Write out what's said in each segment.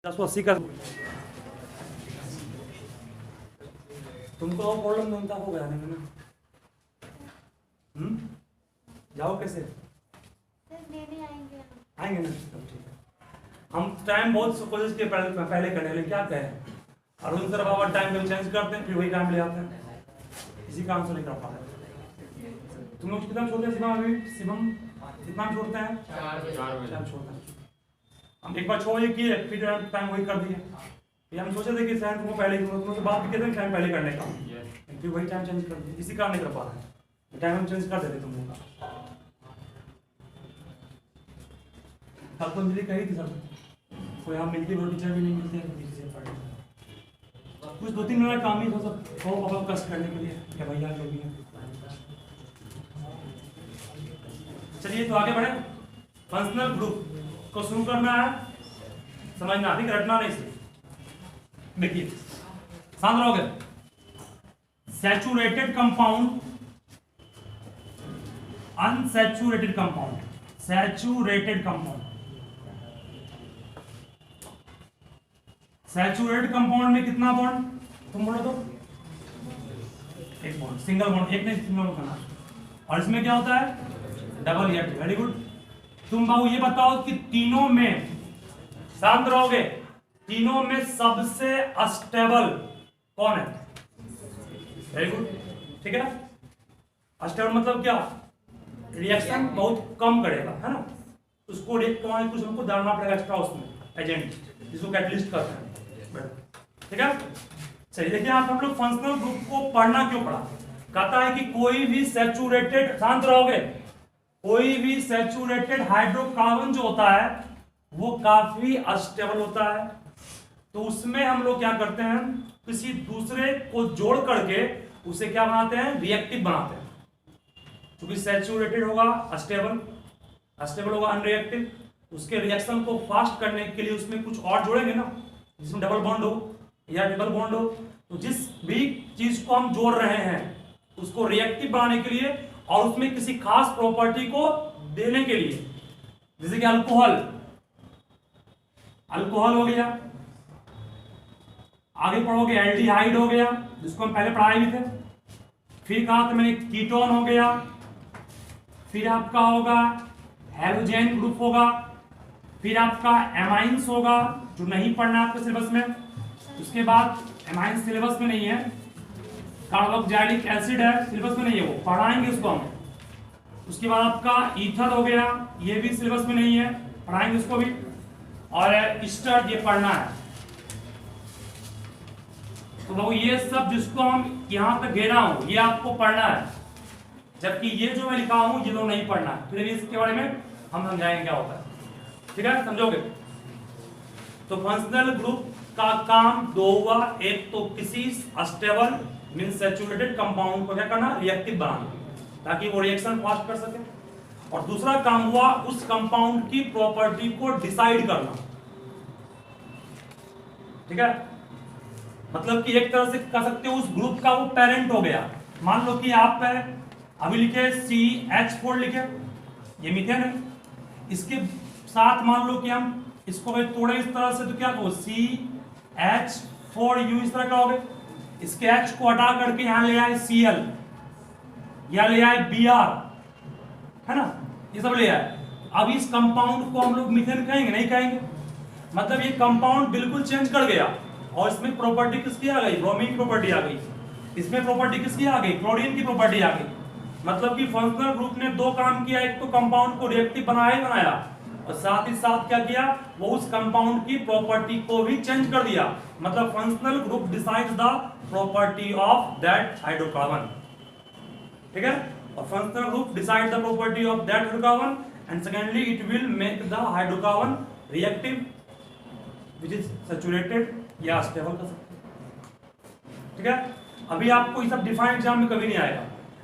180 का तुमको और प्रॉब्लम नहीं हो गया नहीं ना। जाओ कैसे आएंगे ना, ठीक है। हम टाइम बहुत कोशिश किए पहले करने, लेकिन क्या कहें, अरुण सर बाबा टाइम कभी चेंज करते हैं, फिर वही टाइम ले आते हैं, इसी काम से नहीं कर पा रहे। तुम लोग कितना छोड़ते हैं शिवम? अभी शिवम कितना छोड़ते हैं? 4 छोड़ते हैं। हम एक बार 6 बजे किए, फिर टाइम वही कर दिए। फिर हम सोचे थे कि शायद तुमको पहले तुमसे बात भी कहते हैं टाइम पहले करने का, फिर वही टाइम चेंज कर दिए, इसी कारण नहीं कर पा रहे हैं। टाइम हम चेंज कर देते तुम लोग का। कल तो अंजलि कही थी सर, कोई हम मिलती वो टीचर भी नहीं मिलते हैं, कुछ 2-3 मिनट काम ही था सब हो पापा कष्ट करने के लिए क्या भैया जो भी है। चलिए तो आगे बढ़े। फंक्शनल ग्रुप को शुरू करना है, समझना, ठीक, रटना नहीं से। देखिए शांत रहोगे। Saturated compound, unsaturated compound, saturated compound. Saturated compound में कितना बॉन्ड तुम बोलो तो? एक बॉन्ड, सिंगल बॉन्ड, एक नहीं सिंगल करना। और इसमें क्या होता है? Double eight. Very good. तुम बाबू ये बताओ कि तीनों में, शांत रहोगे, तीनों में सबसे अस्टेबल कौन है? वेरी गुड, ठीक है ना। अस्टेबल मतलब क्या? रिएक्शन बहुत कम करेगा, है ना, उसको रिएक्ट करवाने कुछ हमको डालना पड़ेगा एक्स्ट्रा उसमें एजेंट, जिसको कैटलिस्ट कहते हैं, ठीक है। चलिए देखिए, आप हम लोग फंक्शनल ग्रुप को पढ़ना क्यों पढ़ा? कहता है कि कोई भी सैचुरेटेड, शांत रहोगे, कोई भी सैचुरेटेड हाइड्रोकार्बन जो होता है वो काफी अनस्टेबल होता है। तो उसमें हम लोग क्या करते हैं, किसी दूसरे को जोड़ करके उसे क्या बनाते हैं? रिएक्टिव बनाते हैं। क्योंकि सैचुरेटेड होगा अनस्टेबल, अनस्टेबल होगा अनरिएक्टिव, उसके रिएक्शन को फास्ट करने के लिए उसमें कुछ और जोड़ेंगे ना, जिसमें डबल बॉन्ड हो या ट्रिपल बॉन्ड हो। तो जिस भी चीज को हम जोड़ रहे हैं उसको रिएक्टिव बनाने के लिए और उसमें किसी खास प्रॉपर्टी को देने के लिए, जैसे कि अल्कोहल, अल्कोहल हो गया, आगे पढ़ोगे एल्डिहाइड हो गया, जिसको हम पहले पढ़ाए भी थे। फिर कहा था मैंने कीटोन हो गया, फिर आपका होगा हैलोजेन ग्रुप होगा, फिर आपका एमाइंस होगा जो नहीं पढ़ना आपके सिलेबस में। उसके बाद एमाइंस सिलेबस में नहीं है, कार्बोक्सिलिक एसिड है, सिलेबस में नहीं है, वो पढ़ाएंगे उसको हम। उसके बाद आपका ईथर हो गया, ये भी सिलेबस में नहीं है, पढ़ाएंगे उसको भी। और ईस्टर, ये पढ़ना है। तो वो ये सब जिसको हम यहां तक घेरा हूं ये आपको पढ़ना है, जबकि ये जो मैं लिखा हूं ये तो नहीं पढ़ना है। फिर इसके बारे में हम समझाएंगे क्या होता है, ठीक है, समझोगे। तो फंक्शनल ग्रुप का काम दो हुआ, एक तो किसी अस्टेबल मीन सैचुरेटेड कंपाउंड को क्या करना? रिएक्टिव बनाना, ताकि वो रिएक्शन फास्ट कर सके। और दूसरा काम हुआ उस कंपाउंड की प्रॉपर्टी को डिसाइड करना, ठीक है। मतलब कि एक तरह से कह सकते हो उस ग्रुप का वो पेरेंट हो गया। मान लो कि आप अभी लिखे CH4 लिखे, ये मीथेन है, इसके साथ मान लो कि हम इसको तोड़े इस तरह से, तो क्या कहो? CH4U इस तरह कहोगे। इसके H को हटा करके यहां ले आए Cl, या ले आए Br, है ना, ये सब ले आए। अब इस कंपाउंड को हम लोग मीथेन कहेंगे? नहीं कहेंगे। मतलब ये कंपाउंड बिल्कुल चेंज कर गया और इसमें प्रॉपर्टी किसकी आ गई? ब्रोमीन की प्रॉपर्टी आ गई। इसमें प्रॉपर्टी किसकी आ गई? क्लोरीन की प्रॉपर्टी आ गई। मतलब कि फंक्शनल ग्रुप ने दो काम किया, एक तो कंपाउंड को रिएक्टिव बनाया ही बनाया, और साथ ही साथ क्या किया, वो उस कंपाउंड की प्रॉपर्टी को भी चेंज कर दिया। मतलब functional group decides the property of that hydrocarbon, ठीक है। और functional group decide the property of that hydrocarbon, and secondly it will make the hydrocarbon reactive which is saturated या स्टेबल कर सकते, ठीक है। अभी आपको ये सब डिफाइंड एग्जाम में कभी नहीं आएगा,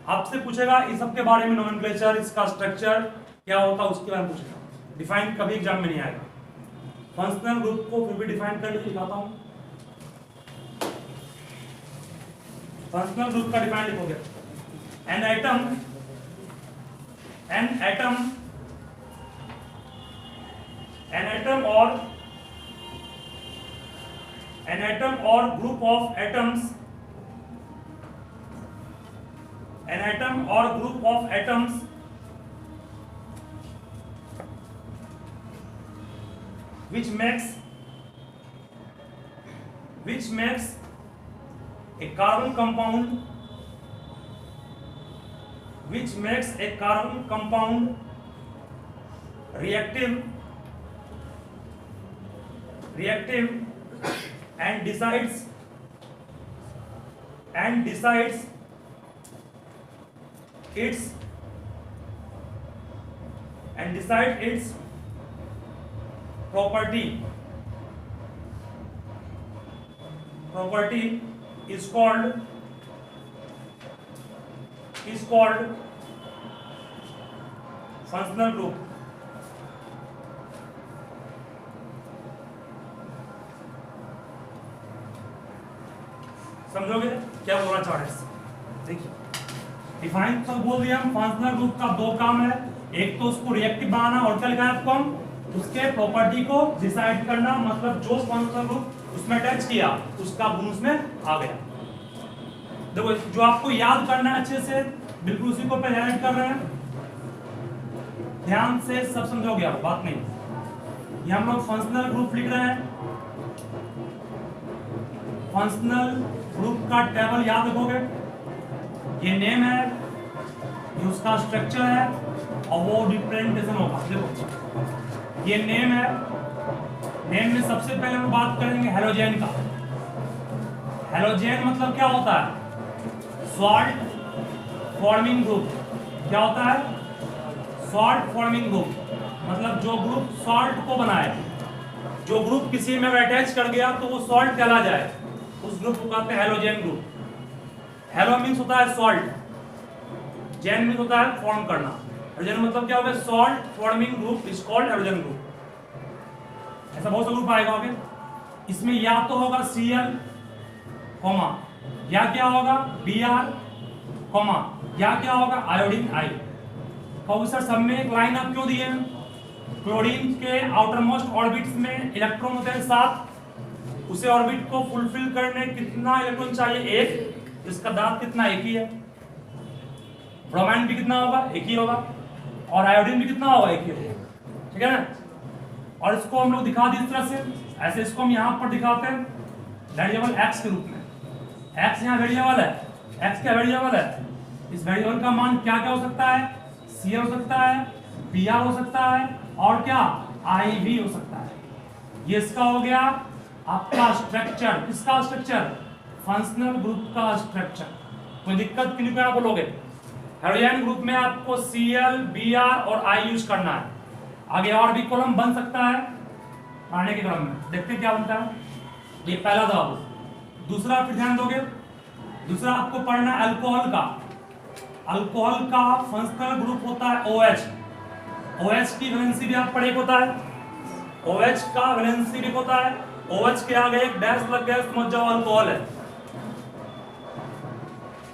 आपसे पूछेगा इस सब के बारे में, नोमेनक्लेचर, इसका स्ट्रक्चर क्या होता है उसके बारे में पूछेगा। डिफाइन कभी एग्जाम में नहीं आएगा। फंक्शनल ग्रुप को फिर भी डिफाइन करके दिखाता हूं। फंक्शनल ग्रुप का डिफाइन लिखोगे, an atom or an atom or group of atoms, an atom or group of atoms which makes a carbon compound, which makes a carbon compound reactive and decides its property is called functional group. समझोगे क्या बोलना चाह रहे हैं? देखिए define तो बोल दिया हम। फंक्शनल ग्रुप का दो काम है, एक तो उसको रिएक्टिव बनाना और क्या लिखा है आपको हम उसके प्रॉपर्टी को डिसाइड करना, मतलब जो फंक्शनल ग्रुप उसमें अटैच किया उसका गुण उसमें आ गया। देखो जो आपको याद करना है अच्छे से, बिल्कुल उसी को पहले ऐड कर रहे हैं, ध्यान से सब समझोगे आप, बात नहीं। ये हम लोग फंक्शनल ग्रुप लिख रहे हैं। फंक्शनल ग्रुप का टेबल याद रखोगे, ये नेम है, ये उसका स्ट्रक्चर है और वो रिप्रेजेंटेशन होगा। देखो ये नेम है, नेम में सबसे पहले हम बात करेंगे हेलोजेन का। हेलोजेन मतलब क्या होता है? Salt forming group. क्या होता है? सॉल्ट फॉर्मिंग ग्रुप, मतलब जो ग्रुप सॉल्ट को बनाए, जो ग्रुप किसी में अटैच कर गया तो वो सॉल्ट चला जाए, उस ग्रुप को कहते हैं हेलोजेन ग्रुप। हेलो मीन्स होता है सॉल्ट, जेन मीन्स होता है फॉर्म करना। हेलोजेन मतलब क्या होगा? Salt forming group is called halogen group. ऐसा बहुत सा ग्रुप आएगा। ओके, इसमें या तो होगा Cl कॉमा, या क्या होगा Br कॉमा, या क्या होगा आयोडीन I। तो सर सब में एक लाइन आप क्यों दिए? क्लोरीन के आउटर मोस्ट ऑर्बिट्स में इलेक्ट्रॉन होते हैं 7, उसे ऑर्बिट को फुलफिल करने कितना इलेक्ट्रॉन चाहिए? 1। इसका दांत कितना? 1 ही है। ब्रोमाइन भी कितना होगा? 1 ही होगा। और आयोडीन भी कितना होगा? 1 ही होगा। ठीक है ना? और इसको हम लोग दिखा दी इस तरह से, ऐसे इसको हम यहाँ पर दिखाते हैं वेरिएबल x के रूप में। x यहाँ वेरिएबल है, x क्या वेरिएबल है? इस वेरिएबल का मान क्या क्या हो सकता है? Cl हो सकता है, Br हो सकता है और क्या I भी हो सकता है। ये इसका हो गया आपका स्ट्रक्चर। किसका स्ट्रक्चर? फंक्शनल ग्रुप का स्ट्रक्चर। कोई दिक्कत क्यों क्या बोलोगे? हेलोजेन ग्रुप में आपको Cl, Br और I यूज करना है। आगे और भी कॉलम बन सकता है पढ़ने के क्रम में, देखते हैं क्या बनता है। ये पहला था। दूसरा फिर ध्यान दोगे, दूसरा आपको पढ़ना है अल्कोहल का। अल्कोहल का फंक्शनल ग्रुप होता है OH। OH की वैलेंसी भी आप पढ़े होता है, OH का वैलेंसी भी होता है। OH के आगे एक डैश लग गया, समझ जाओ अल्कोहल है।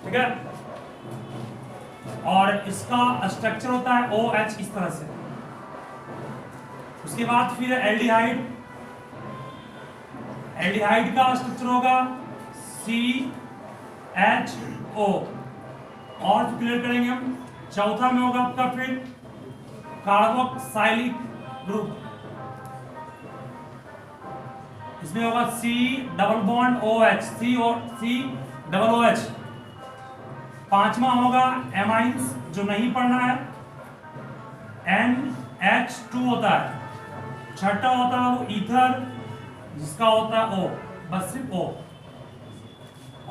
ठीक है, और इसका स्ट्रक्चर होता है OH इस तरह से। उसके बाद फिर एल्डिहाइड। एल्डिहाइड का स्ट्रक्चर होगा CHO। और क्लियर करेंगे हम। चौथा में होगा आपका फिर कार्बोक्सिलिक ग्रुप, इसमें होगा C double bond OH, C और C डबल OH। पांचवा होगा एमाइंस, जो नहीं पढ़ना है, NH2 होता है। छठा होता है वो ईथर, जिसका होता है O, बस सिर्फ O।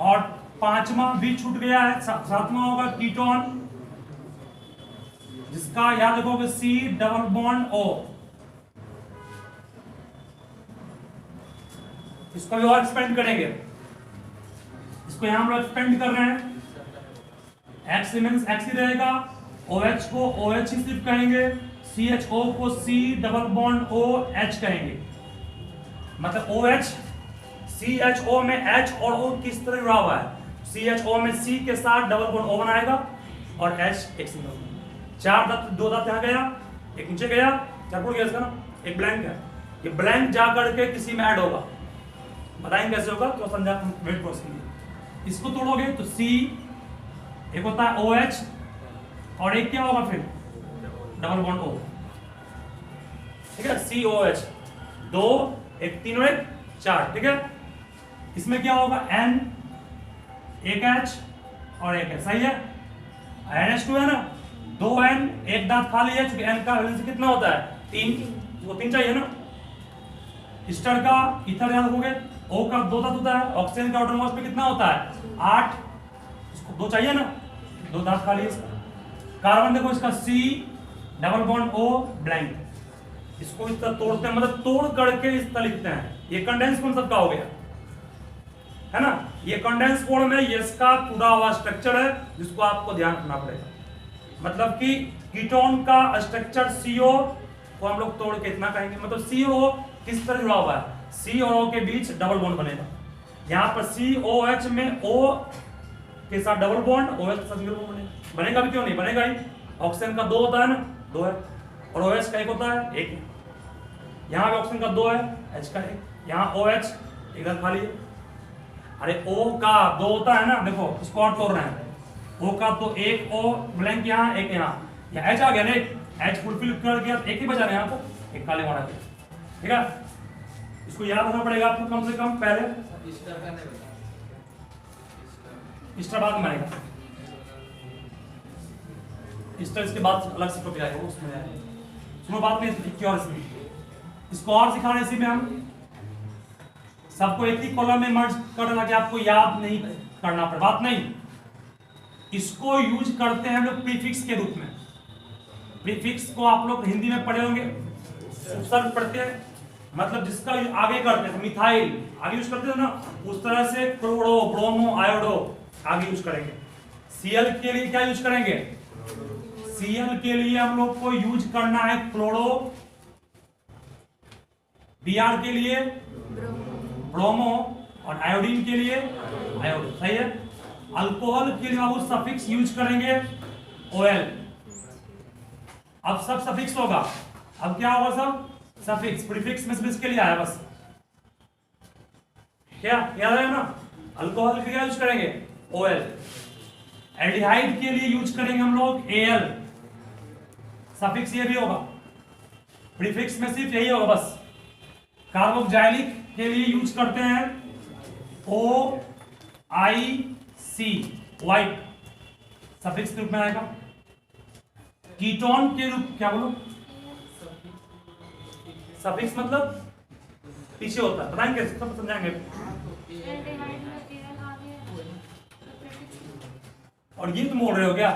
और पांचवा भी छूट गया है। सातवां होगा कीटोन, जिसका याद रखोगे C डबल बॉन्ड O। इसको भी और एक्सपेंड करेंगे, इसको यहां हम लोग एक्सपेंड कर रहे हैं। X मींस X ही रहेगा, OH को OH ही सिर्फ कहेंगे, CHO को C डबल बॉन्ड OH कहेंगे। मतलब OH CHO में H और O किस तरह जुड़ा हुआ है? CHO में C के साथ डबल बॉन्ड O बनाएगा और H एक सिंगल। चार दांत, दो दांत यहाँ गया, एक नीचे गया, चार गया इसका ना, एक ब्लैंक है। ये ब्लैंक जा करके किसी में ऐड होगा। बताएंगे कैसे होगा, तो समझा वेट कोर्स के लिए। इसको तोड़ोगे तो C एक होता है OH और एक क्या होगा फिर डबल बॉन्ड O, ठीक है, COH, 2 एक 3 और एक 4, ठीक है। इसमें क्या होगा N, एक H और एक H, सही है। NH2 है ना, 2 N, एक दांत खाली है, क्योंकि N का वैलेंसी कितना होता है 3, वो 3 चाहिए ना। ईस्टर का ईथर याद रखोगे, O का 2 दांत होता है, ऑक्सीजन का आउटरमोस्ट में कितना होता है 8, इसको 2 चाहिए ना, 2 दांत खाली है इसका। कार्बन देखो इसका C double bond O blank, इसको इस तरह तोड़ते हैं, मतलब तोड़ करके इस तरह लिखते हैं। ये कंडेंस कौन सबका हो गया है ना, ये कंडेंस फॉर्म में यस का पूरा हुआ स्ट्रक्चर है, जिसको आपको ध्यान रखना पड़ेगा। मतलब कि कीटोन का स्ट्रक्चर CO को हम लोग तोड़ के इतना कहेंगे, मतलब CO किस तरह जुड़ा हुआ है, C और O के बीच डबल बॉन्ड बनेगा। यहाँ पर COH में O के साथ डबल बॉन्ड, OH के साथ सिंगल बॉन्ड बनेगा। बनेगा भी क्यों नहीं बनेगा ही, ऑक्सीजन का 2 होता है ना, 2 है, और OH का 1 होता है, 1 है। यहाँ पे ऑक्सीजन का 2 है, H का 1, यहाँ OH इधर खाली है। अरे O का 2 होता है ना, देखो इसको और तोड़ रहे हैं, O का तो 1 O ब्लैंक यहाँ, 1 यहाँ, या H आ गया ना, H फुलफिल कर दिया, 1 ही बचा रहे यहाँ तो, 1 खाली होना चाहिए, ठीक है। इसको याद रखना पड़ेगा आपको कम से कम पहले। ईस्टर बाद में आएगा, ईस्टर इसके बाद अलग से टॉपिक आएगा, उसमें आएगा। सुनो बात में इसको और सिखा रहे, इसी में हम सबको एक ही कॉलम में मर्ज कर देना कि आपको याद नहीं करना पड़े, बात नहीं। इसको यूज करते हैं हम लोग प्रीफिक्स के रूप में। प्रीफिक्स को आप लोग हिंदी में पढ़े होंगे, उपसर्ग पढ़ते हैं, मतलब जिसका आगे करते हैं, मिथाइल आगे यूज करते हैं ना, उस तरह से क्लोरो, ब्रोमो, आयोडो आगे यूज करेंगे। Cl के लिए क्या यूज करेंगे, Cl के लिए हम लोग को यूज करना है क्लोरो, Br के लिए ब्रोमो, और आयोडीन के लिए आयोडो, सही है। अल्कोहल के लिए आप सफिक्स यूज करेंगे OL। अब सब सफिक्स होगा, अब क्या होगा सब सफिक्स, प्रीफिक्स में इसके लिए आया बस, क्या याद है ना। अल्कोहल के लिए यूज करेंगे OL, एल्डिहाइड के लिए यूज करेंगे हम लोग AL, सफिक्स ये भी होगा, प्रीफिक्स में सिर्फ यही होगा बस। कार्बोक्सिलिक के लिए यूज करते हैं OIC, व्हाइट, सफिक्स के रूप में आएगा। कीटोन के रूप क्या बोलो, सफिक्स मतलब पीछे होता है, बताएंगे सब समझाएंगे। और ये तुम बोल रहे हो क्या,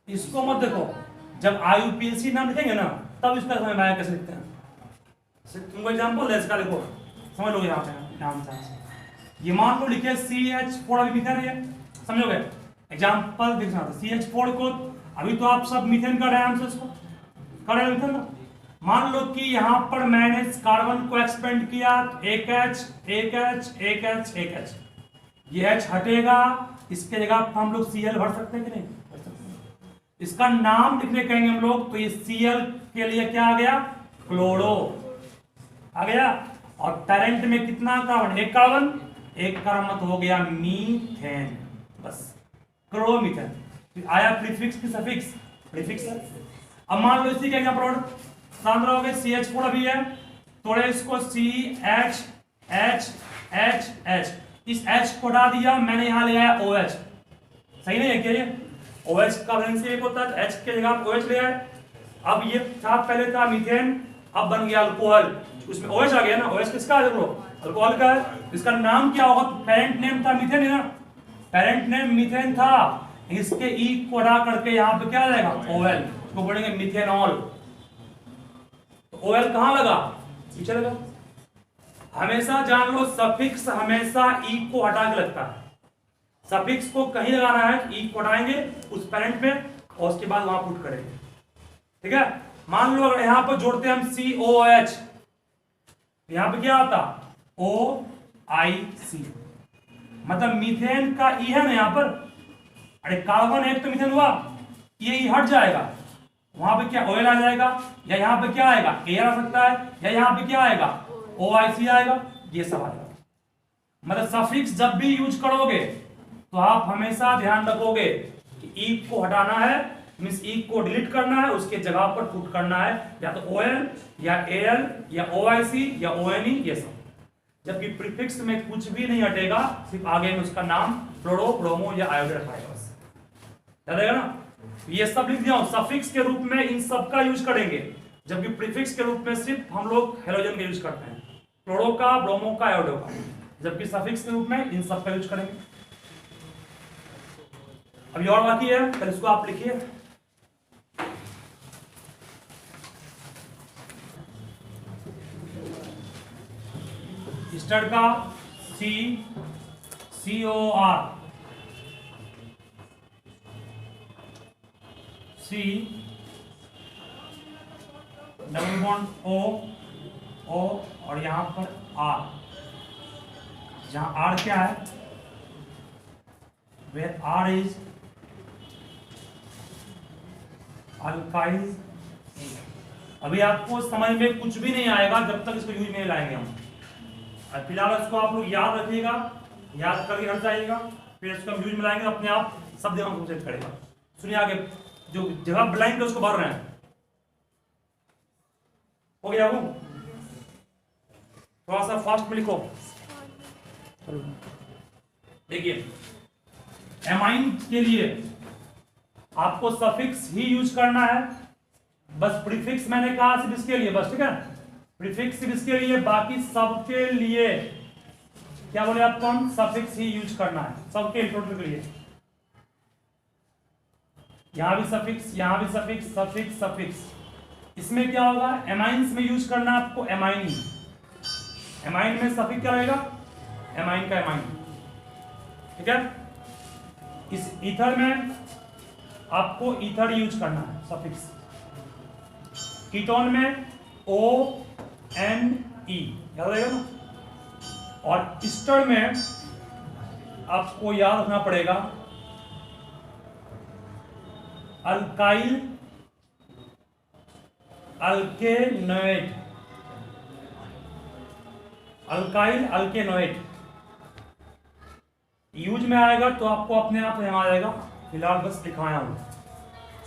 इसको मत देखो, जब IUPAC नाम लिखेंगे ना तब इसका समझ में आया कैसे लिखते हैं। तुमको एग्जांपल है इसका, देखो समझ लोगे यहाँ पे ध्यान से। ये मान लो लिखे CH4 अभी मीथेन है, समझोगे। एग्जांपल देखना, CH4 को अभी तो आप सब मीथेन कर रहे हैं, हमसे इसको कर रहे हैं मीथेन ना। मान लो कि यहाँ पर मैंने कार्बन को एक्सपेंड किया, एक H, ये H हटेगा, इसके जगह हम लोग Cl भर सकते हैं कि नहीं, इसका नाम लिखने कहेंगे हम लोग, तो ये Cl के लिए क्या आ गया, क्लोरो आ गया। और पेरेंट में कितना कार्बन, एक कार्बन मत हो गया मीथेन, बस क्लोरोमीथेन। आया प्रीफिक्स की सफिक्स, प्रीफिक्स। अब मान लो इसी का एग्जांपल ध्यान रखोगे, CH4 अभी है, थोड़े इसको CH, इस H को हटा दिया, मैंने यहां ले आया OH, सही नहीं है क्या ये, OH का वैलेंसी एक होता है, H के जगह OH ले आए। अब ये था पहले था मीथेन, अब बन गया अल्कोहल, उसमें OH आ गया ना, OH किसका है देखो, अल्कोहल का है। इसका नाम क्या होगा, पेरेंट नेम था मीथेन है ना, पेरेंट नेम मीथेन था, इसके E को हटा करके यहाँ पे क्या आ जाएगा OL, इसको बोलेंगे मीथेनॉल। तो OL कहाँ लगा, पीछे लगा। हमेशा जान लो सफिक्स हमेशा E को हटा के लगता है, सफिक्स को कहीं लगाना है, E को हटाएंगे उस पेरेंट में और उसके बाद वहां पुट करेंगे, ठीक है। मान लो अगर यहां पर जोड़ते हैं हम COH, यहां पे क्या आता OIC, मतलब मीथेन का E है ना यहां पर, अरे कार्बन एक तो मीथेन हुआ, ये E हट जाएगा, वहां पे क्या OL आ जाएगा, या यहां पे क्या आएगा Air आ सकता है, या यहां पे क्या आएगा OIC आएगा, ये सब आएगा, मतलब सफिक्स जब भी यूज करोगे तो आप हमेशा ध्यान रखोगे कि ई को हटाना है, मींस ई को डिलीट करना है, उसके जगह पर पुट करना है या तो OL या AL या OIC या ONE, ये सब। जबकि प्रीफिक्स में कुछ भी नहीं हटेगा, सिर्फ आगे में उसका नाम फ्लोरो, ब्रोमो या आयोडीन रखा है बस। याद आएगा ना? ये सब लिख दिया हूं। सफिक्स के रूप में इन सब का यूज करेंगे, जबकि प्रीफिक्स के रूप में सिर्फ हम लोग हेलोजन का यूज करते हैं, फ्लोरो का, ब्रोमो का, आयोडो का। जबकि सफिक्स के रूप में इन सब का यूज करेंगे। अभी और बाकी है, पहले इसको आप लिखिए। स्टड का COR, C double bond O और यहां पर R। जहां R क्या है, where R is अल्काइल। अभी आपको समझ में कुछ भी नहीं आएगा जब तक इसको यूज में लाएंगे हम। फिलहाल इसको आप लोग याद रखिएगा, याद करके हट जाइएगा, फिर इसको हम यूज में लाएंगे, अपने आप सब दिमाग को सेट करेगा। सुनिए आगे, जो जगह ब्लैंक है उसको भर रहे हैं। हो गया वो? थोड़ा सा फास्ट में लिखो। देखिए, एमाइन के लिए आपको सफिक्स ही यूज करना है, बस प्रीफिक्स मैंने कहा सिर्फ इसके लिए बस, ठीक है? प्रीफिक्स सिर्फ इसके लिए, बाकी सबके लिए क्या बोले आप, कौन? सफिक्स ही यूज करना है सबके टोटल के लिए। यहां भी सफिक्स, यहां भी सफिक्स, सफिक्स सफिक्स। इसमें क्या होगा, एमाइंस में यूज करना है आपको एमाइन। एमाइन में सफिक्स क्या रहेगा, एमाइन का एमाइन, ठीक है? इस ईथर में आपको ईथर यूज करना है सफिक्स। कीटोन में ONE, याद रहेगा ना? और ईस्टर में आपको याद रखना पड़ेगा अल्काइल अल्केनोएट, अल्काइल अल्केनोएट यूज में आएगा तो आपको अपने आप ध्यान आ जाएगा। फिलहाल बस दिखाया हूं।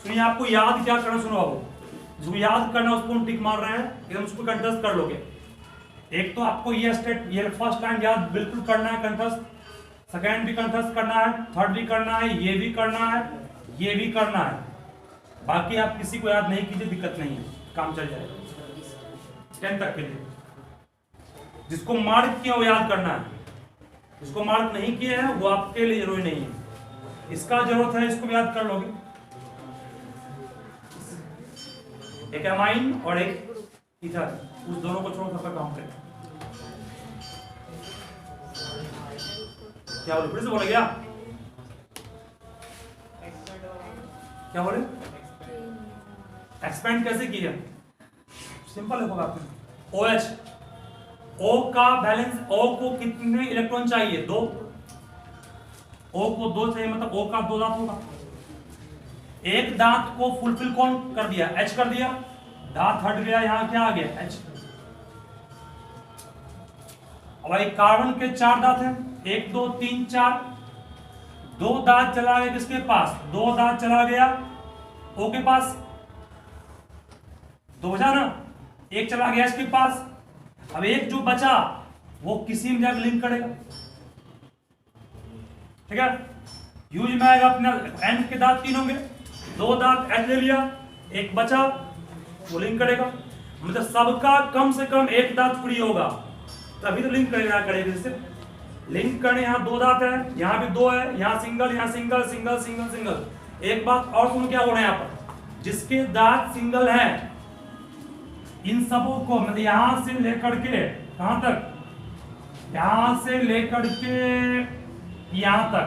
सुनिए, आपको याद क्या करना, सुनो बाबू, जो याद करना उसको हम टिक मार रहे हैं, एकदम उसको कंठस्थ कर लोगे। एक तो आपको ये स्टेट, ये फर्स्ट लाइन याद बिल्कुल करना है कंठस्थ, सेकंड भी कंठस्थ करना है, थर्ड भी करना है, ये भी करना है, ये भी करना है। बाकी आप किसी को याद नहीं कीजिए, दिक्कत नहीं है, काम चल जाएगा 10 तक के लिए। जिसको मार्क किया वो याद करना है, जिसको मार्क नहीं किया है वो आपके लिए जरूरी नहीं है। इसका जरूरत है, इसको भी याद कर लोगे। एक एमाइन और एक ईथर, उस दोनों को छोड़ सबका काम करें। क्या बोले, फिर से बोले क्या बोले? एक्सपेंड कैसे किया? सिंपल है आपने। OH, O का बैलेंस, O को कितने इलेक्ट्रॉन चाहिए? 2। O को 2 चाहिए, मतलब O का 2 दांत होगा। एक दांत को फुलफिल कौन कर दिया? H कर दिया, दांत हट गया, यहां क्या आ गया? H। अब भाई कार्बन के 4 दांत हैं, 1 2 3 4, 2 दांत चला गया किसके पास? 2 दांत चला गया O के पास, 2 बचा ना, 1 चला गया H के पास। अब एक जो बचा वो किसी में जाकर लिंक करेगा, ठीक है? यूज में आएगा अपना, N के दांत 3 होंगे, 2 दांत H ले लिया, 1 बचा वो लिंक करेगा। मतलब सबका कम से कम 1 दांत फ्री होगा, तभी तो लिंक करेगा। जैसे लिंक करने, यहाँ 2 दांत है, यहाँ भी 2 है, यहाँ सिंगल, यहाँ सिंगल सिंगल सिंगल सिंगल। एक बात और सुनो, क्या हो रहा है यहाँ पर, जिसके दांत सिंगल है इन सबों को, मतलब यहां से लेकर के कहां तक, यहां से लेकर के यहां तक,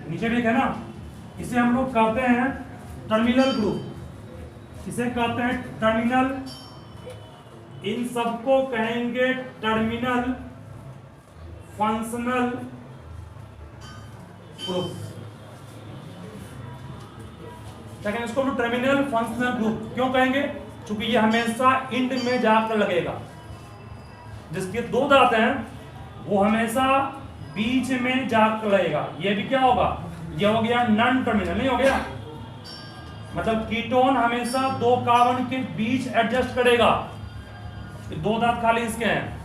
नीचे भी है ना, इसे हम लोग कहते हैं टर्मिनल ग्रुप। इसे कहते हैं टर्मिनल, इन सबको कहेंगे टर्मिनल फंक्शनल ग्रुप। क्या कहेंगे इसको? Terminal functional group. क्यों कहेंगे? क्योंकि ये हमेशा इंड में जाकर लगेगा। जिसके 2 दांत हैं, वो हमेशा बीच में जाकर लगेगा। ये भी क्या होगा, ये हो गया नॉन टर्मिनल, नहीं हो गया? मतलब कीटोन हमेशा दो कार्बन के बीच एडजस्ट करेगा। दो दांत खाली इसके हैं।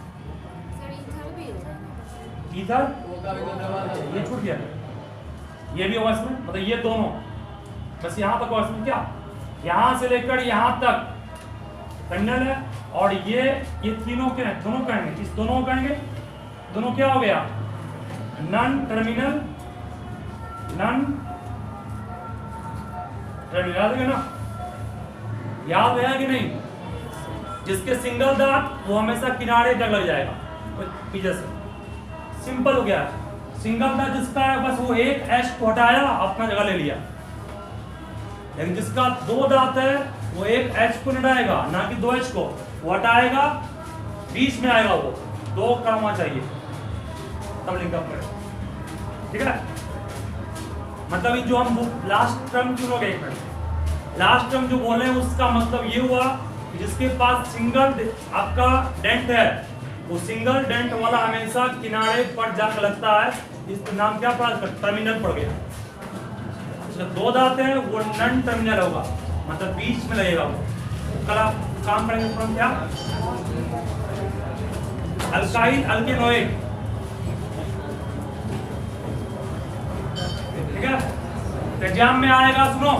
ईथर ये छूट गया, ये भी होगा इसमें, मतलब ये दोनों बस यहां तक होगा इसमें। क्या यहां से लेकर यहां तक टर्मिनल है, और ये तीनों के दोनों कहेंगे, इस दोनों को कहेंगे, दोनों क्या हो गया, नॉन टर्मिनल, नॉन टर्मिनल। याद है ना, याद है कि नहीं? जिसके सिंगल दांत वो हमेशा किनारे तक लग जाएगा पीछे से, सिंपल हो गया। सिंगल दांत जिसका है बस वो एक एच को हटाया, अपना जगह ले लिया। लेकिन जिसका दो दांत है वो एक एच को हटाएगा, ना कि दो एच को, वो हटाएगा, बीच में आएगा, वो दो करना चाहिए तब लिंकअप करें। ठीक है, मतलब जो हम लास्ट टर्म चुनोगे, एक मिनट, लास्ट टर्म जो बोले उसका मतलब ये हुआ कि जिसके पास सिंगल आपका डेंट है, वो सिंगल डेंट वाला हमेशा किनारे पर जाकर लगता है। इसका नाम क्या पड़ा, टर्मिनल पड़ गया। दो दांत है वो नॉन टर्मिनल होगा, मतलब बीच में लगेगा वो। कल आप काम करेंगे फ्रॉम क्या, अल्काइल अल्केनोइड। ठीक है, एग्जाम में आएगा, सुनो,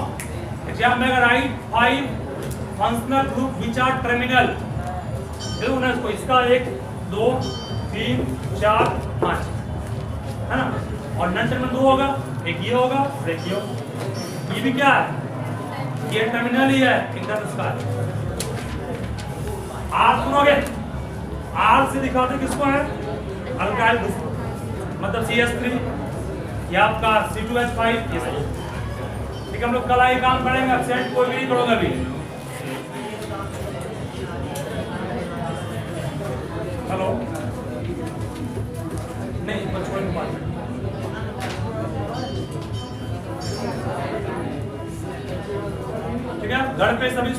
एग्जाम में अगर right 5 functional group which are terminal, देखो ना इसको, इसका 1 2 3 4 5 है ना, और नॉन टर्मिनल दो होगा, एक ये होगा और एक ये होगा। ये भी क्या है, ये टर्मिनल ही है इंटर इसका। आर सुनोगे, आर से दिखाते किसको है, अल्काइल ग्रुप, मतलब CH3, ये आपका C2H5, ये सही। ठीक है, हम लोग कल आए काम करेंगे, एब्सेंट कोई भी नहीं करोगे अभी। हेलो, नहीं बच्चों की बात, ठीक है, घर पे सभी